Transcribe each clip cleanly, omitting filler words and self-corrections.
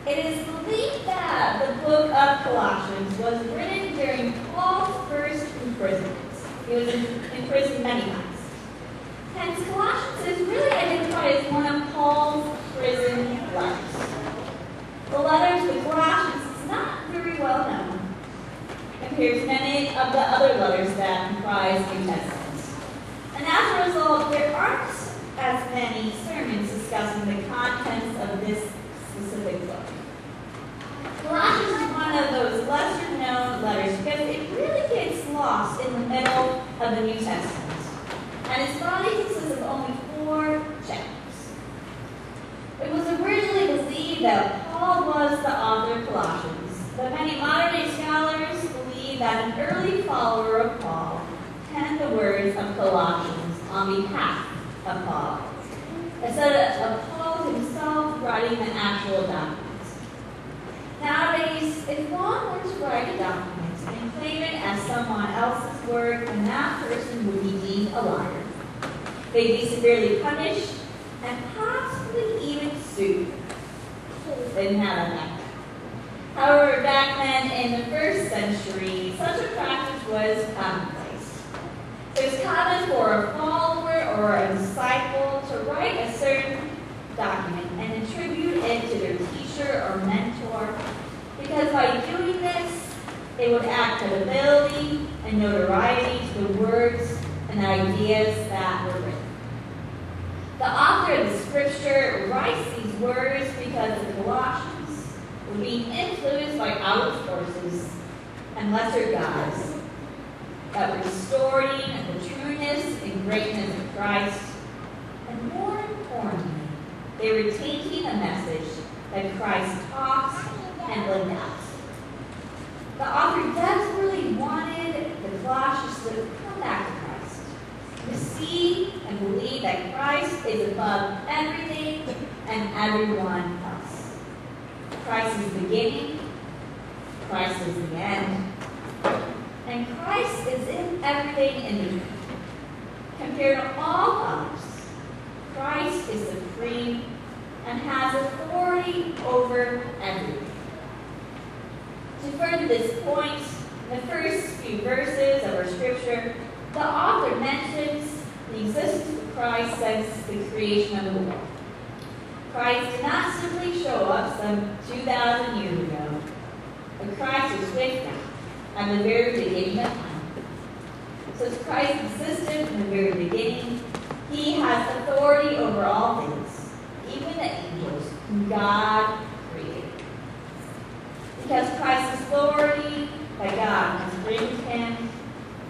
It is believed that the book of Colossians was written during Paul's first imprisonment. He was imprisoned many times. Hence, Colossians is really identified as one of Paul's prison letters. The letter to the Colossians is not very well known compared to many of the other letters that comprise New Testament. And as a result, there aren't as many sermons discussing the contents of this specific book. Colossians is one of those lesser-known letters because it really gets lost in the middle of the New Testament. And its body consists of only 4 chapters. It was originally believed that Paul was the author of Colossians, but many modern-day scholars believe that an early follower of Paul penned the words of Colossians on behalf of Paul, instead of Paul himself writing the actual document. Nowadays, if one were to write a document and claim it as someone else's work, then that person would be deemed a liar. They'd be severely punished and possibly even sued. They didn't have that back then. However, back then in the first century, such a practice was commonplace. It was common for a follower or a disciple to write a certain document and attribute it to their teacher or mentor, because by doing this, they would add credibility and notoriety to the words and ideas that were written. The author of the scripture writes these words because the Colossians were being influenced by outer forces and lesser gods that were distorting the trueness and greatness of Christ, and more importantly, they were taking a message that Christ taught and lived out. The author desperately wanted the Colossians to come back to Christ, to see and believe that Christ is above everything and everyone else. Christ is the beginning, Christ is the end, and Christ is in everything in between. Compared to all others, Christ is supreme and has authority over everything. To further this point, in the first few verses of our scripture, the author mentions the existence of Christ since the creation of the world. Christ did not simply show up some 2,000 years ago, but Christ was with God at the very beginning of time. Since Christ existed from the very beginning, he has authority over all things, even the angels whom God created. Because Christ's authority by God has raised him,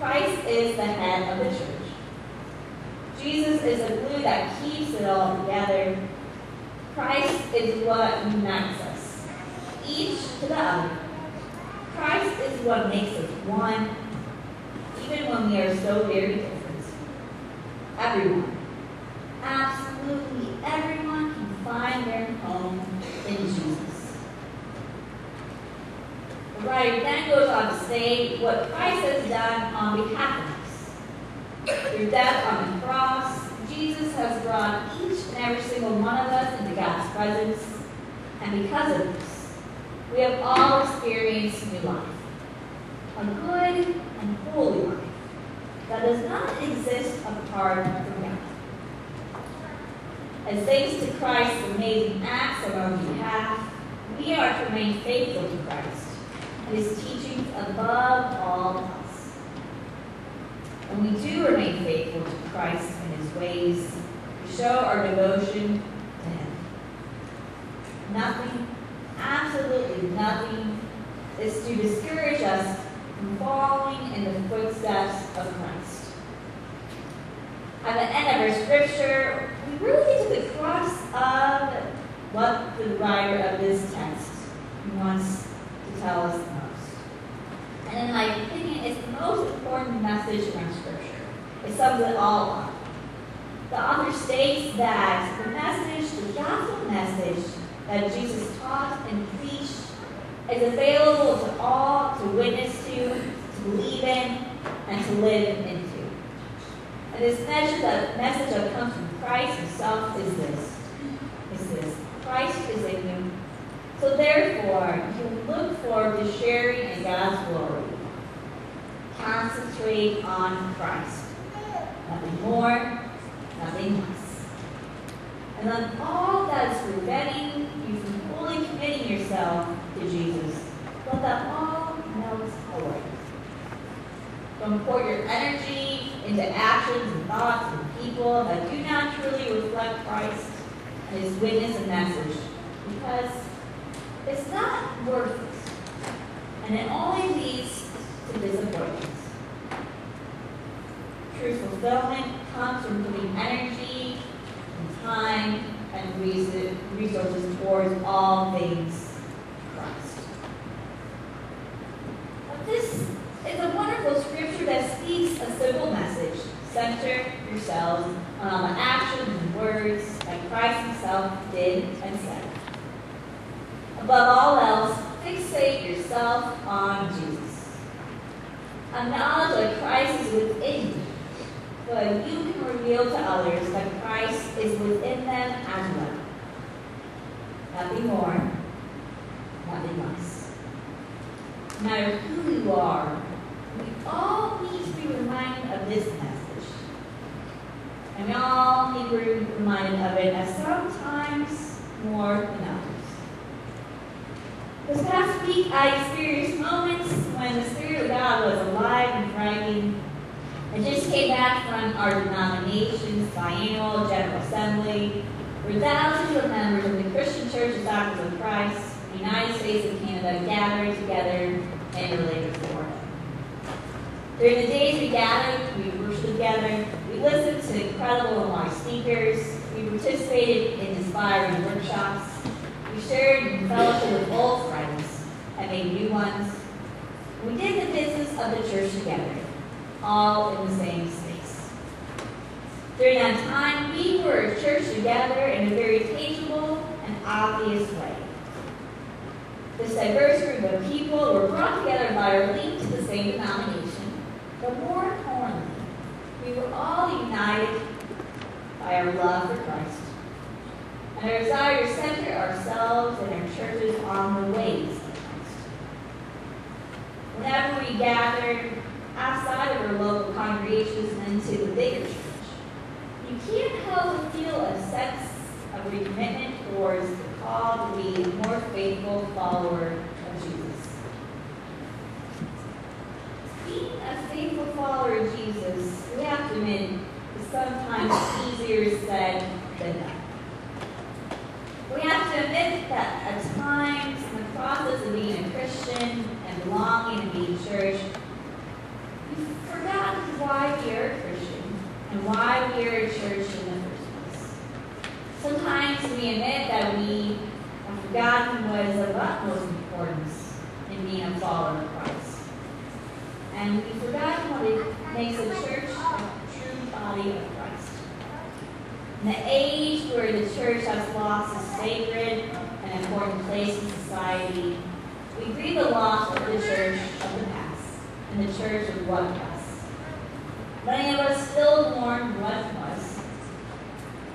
Christ is the head of the church. Jesus is the glue that keeps it all together. Christ is what unites us, each to the other. Christ is what makes us one, even when we are so very different. Everyone, absolutely everyone, can find their home in Jesus. The writer then goes on to say what Christ has done on behalf of us. Through death on the cross, Jesus has brought each and every single one of us into God's presence, and because of this, we have all experienced new life, a good and holy life that does not exist apart from God. As thanks to Christ's amazing acts on our behalf, we are to remain faithful to Christ and his teachings above all else. When we do remain faithful to Christ and his ways, we show our devotion to him. Nothing, absolutely nothing, is to discourage us from following in the footsteps of Christ. At the end of our scripture, we really get to the crux of what the writer of this text wants to tell us the most. And in my opinion, it's the most important message in our scripture. It sums it all up. The author states that the message, the gospel message that Jesus taught and preached is available to all to witness to believe in, and to live into. And this message that comes from Christ himself is this. Christ is in you. So therefore, you look forward to sharing in God's glory. Concentrate on Christ. Nothing more, nothing less. And then all that is preventing you from fully committing yourself to Jesus, let that all melt away. Don't pour your energy into actions and thoughts and people that do not truly reflect Christ and His witness and message, because it's not worth it, and it only leads to disappointment. True fulfillment comes from putting energy and time and resources towards all things Christ. But this is a wonderful scripture that speaks a simple message. Center yourselves on all the actions and words that Christ Himself did and said. Above all else, fixate yourself on Jesus. Acknowledge that Christ is within you, but you can reveal to others that Christ is within them as well. Nothing more, nothing less. No matter who you are, we all need to be reminded of this message. And we all need to be reminded of it as sometimes more than others. This past week, I experienced moments when the Spirit of God was alive and thriving. I just came back from our denomination's biannual General Assembly, where thousands of members of the Christian Church of Doctors of Christ, the United States and Canada, gathered together in Orlando, Florida. During the days we gathered, we worshiped together, we listened to incredible and wise speakers, we participated in inspiring workshops, we shared in fellowship with old friends and made new ones. We did the business of the church together, all in the same space. During that time, we were a church together in a very tangible and obvious way. This diverse group of people were brought together by our link to the same denomination, but more importantly, we were all united by our love for Christ and our desire to center ourselves and our churches on the ways of Christ. Whenever we gathered outside of our local congregations and into the bigger church, you can't help but feel a sense of recommitment towards the call to be a more faithful follower of Jesus. Being a faithful follower of Jesus, we have to admit, is sometimes easier said than done. We have to admit that at times in the process of being a Christian and belonging to being church, we've forgotten why we are a Christian and why we are a church in the first place. Sometimes we admit that we have forgotten what is of utmost importance in being a follower of Christ. And we've forgotten what it makes a church a true body of Christ. In the age where the church has lost its sacred and important place in society, we grieve the loss of the church of the past and the church of what was. Many of us still mourn what was.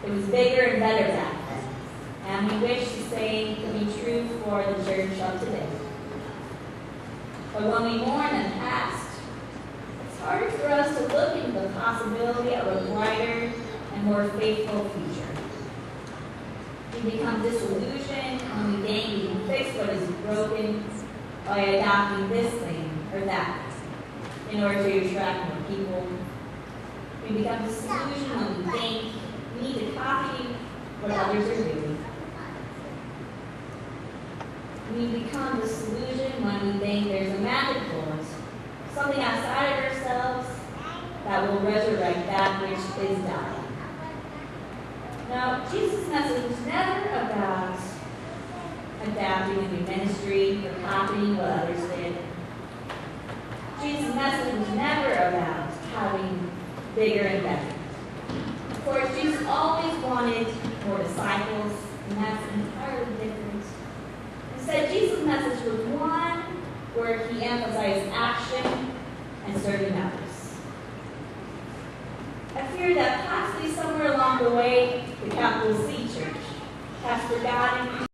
It was bigger and better back then, and we wish the same could be true for the church of today. But when we mourn the past, it's harder for us to look into the possibility of a brighter and more faithful future. We become disillusioned when we think we can fix what is broken by adopting this thing or that in order to attract more people. We become disillusioned when we think we need to copy what others are doing. We become disillusioned when we think there's a magic bullet, something outside of ourselves that will resurrect that which is dying. Now, Jesus' message was never about adapting a new ministry or copying what others did. Jesus' message was never about having bigger and better. Of course, Jesus always wanted more disciples, and that's entirely different. Instead, Jesus' message was one where he emphasized action and serving others. I fear that possibly somewhere along the way, the capital C Church has forgotten